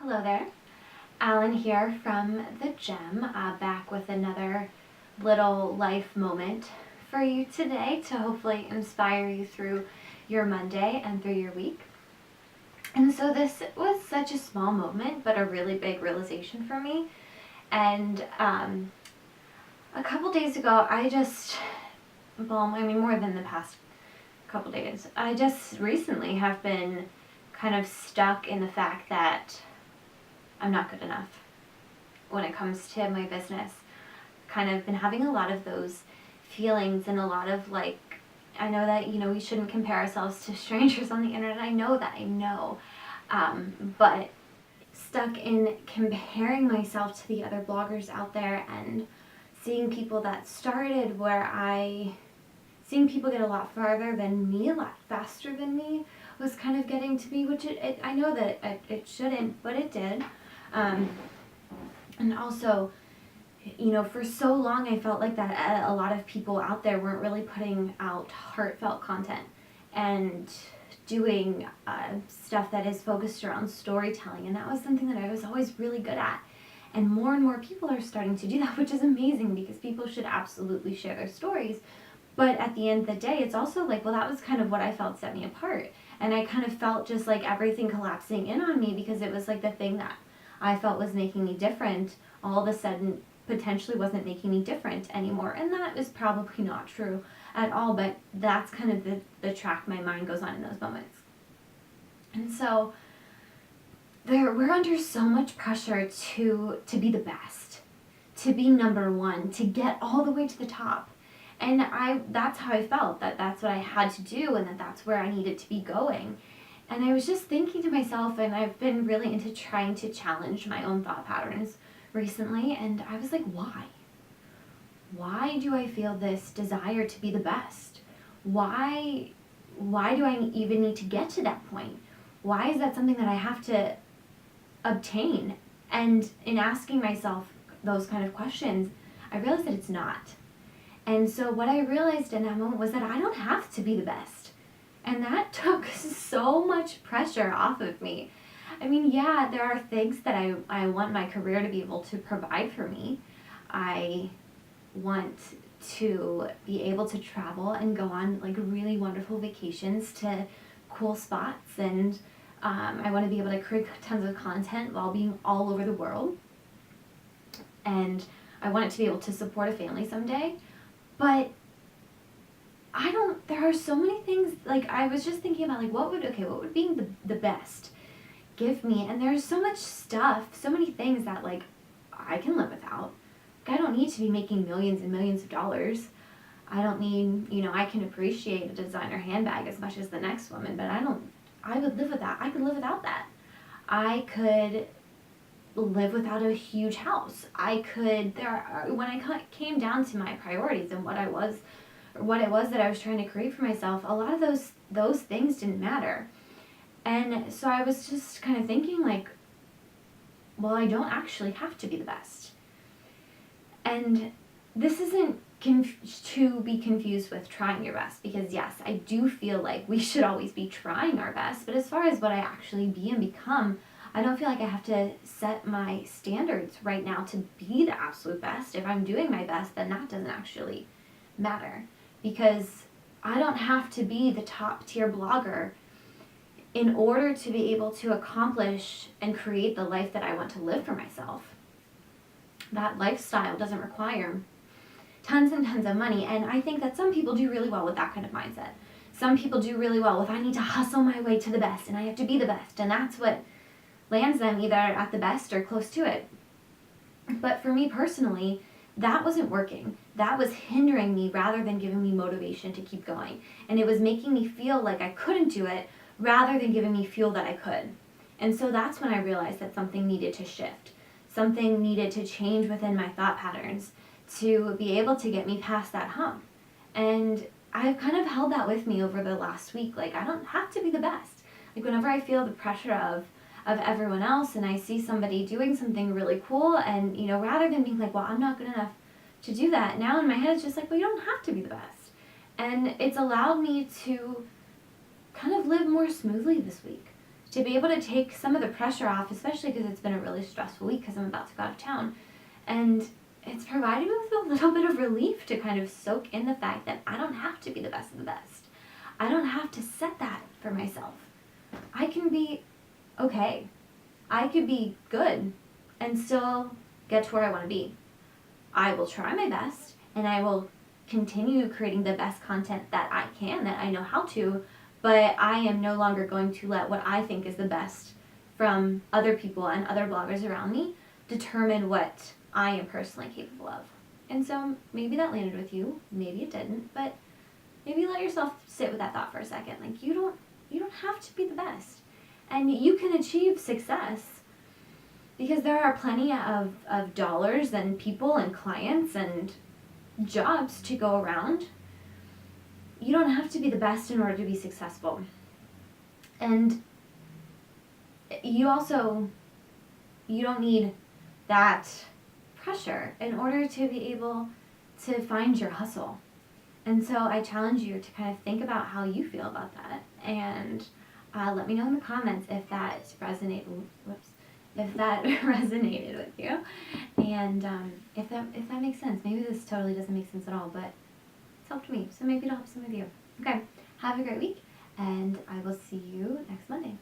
Hello there, Alan here from the gym, back with another little life moment for you today to hopefully inspire you through your Monday and through your week. And so this was such a small moment, but a really big realization for me. And a couple days ago, more than the past couple days, I just recently have been kind of stuck in the fact that I'm not good enough when it comes to my business. Kind of been having a lot of those feelings and a lot of I know that, we shouldn't compare ourselves to strangers on the internet. I know that, but stuck in comparing myself to the other bloggers out there and seeing people that started seeing people get a lot farther than me, a lot faster than me, was kind of getting to me, which I know that it shouldn't, but it did. And also, for so long I felt like that a lot of people out there weren't really putting out heartfelt content and doing stuff that is focused around storytelling, and that was something that I was always really good at. And more people are starting to do that, which is amazing because people should absolutely share their stories. But at the end of the day, it's also that was kind of what I felt set me apart. And I kind of felt just like everything collapsing in on me because it was like the thing that I felt was making me different all of a sudden potentially wasn't making me different anymore. And that is probably not true at all, but that's kind of the track my mind goes on in those moments. And so we're under so much pressure to be the best, to be number one, to get all the way to the top. And that's how I felt, that's what I had to do and that's where I needed to be going. And I was just thinking to myself, and I've been really into trying to challenge my own thought patterns recently, and I was like, why? Why do I feel this desire to be the best? Why do I even need to get to that point? Why is that something that I have to obtain? And in asking myself those kind of questions, I realized that it's not. And so what I realized in that moment was that I don't have to be the best. And that took so much pressure off of me. Yeah, there are things that I want my career to be able to provide for me. I want to be able to travel and go on really wonderful vacations to cool spots. And I want to be able to create tons of content while being all over the world. And I want it to be able to support a family someday. But there are so many things, I was just thinking about, what would being the best give me? And there's so much stuff, so many things that, I can live without. I don't need to be making millions and millions of dollars. I don't need, I can appreciate a designer handbag as much as the next woman, but I would live without, I could live without that. I could live without a huge house. When I came down to my priorities and what it was that I was trying to create for myself, a lot of those things didn't matter. And so I was just kind of thinking I don't actually have to be the best. And this isn't to be confused with trying your best, because yes, I do feel like we should always be trying our best, but as far as what I actually be and become, I don't feel like I have to set my standards right now to be the absolute best. If I'm doing my best, then that doesn't actually matter, because I don't have to be the top tier blogger in order to be able to accomplish and create the life that I want to live for myself. That lifestyle doesn't require tons and tons of money, and I think that some people do really well with that kind of mindset. Some people do really well with, I need to hustle my way to the best and I have to be the best, and that's what lands them either at the best or close to it. But for me personally, that wasn't working. That was hindering me rather than giving me motivation to keep going. And it was making me feel like I couldn't do it rather than giving me fuel that I could. And so that's when I realized that something needed to shift. Something needed to change within my thought patterns to be able to get me past that hump. And I've kind of held that with me over the last week. I don't have to be the best. Whenever I feel the pressure of everyone else and I see somebody doing something really cool, and rather than being I'm not good enough to do that, now in my head it's just you don't have to be the best. And it's allowed me to kind of live more smoothly this week, to be able to take some of the pressure off, especially because it's been a really stressful week because I'm about to go out of town. And it's provided me with a little bit of relief to kind of soak in the fact that I don't have to be the best of the best. I don't have to set that for myself. I can be okay. I could be good and still get to where I want to be. I will try my best and I will continue creating the best content that I can, that I know how to, but I am no longer going to let what I think is the best from other people and other bloggers around me determine what I am personally capable of. And so maybe that landed with you, maybe it didn't, but maybe let yourself sit with that thought for a second. Like, you don't have to be the best. And you can achieve success because there are plenty of dollars and people and clients and jobs to go around. You don't have to be the best in order to be successful. And you don't need that pressure in order to be able to find your hustle. And so I challenge you to kind of think about how you feel about that, and let me know in the comments if that resonated. If that resonated with you, and if that makes sense. Maybe this totally doesn't make sense at all, but it's helped me, so maybe it'll help some of you. Okay, have a great week, and I will see you next Monday.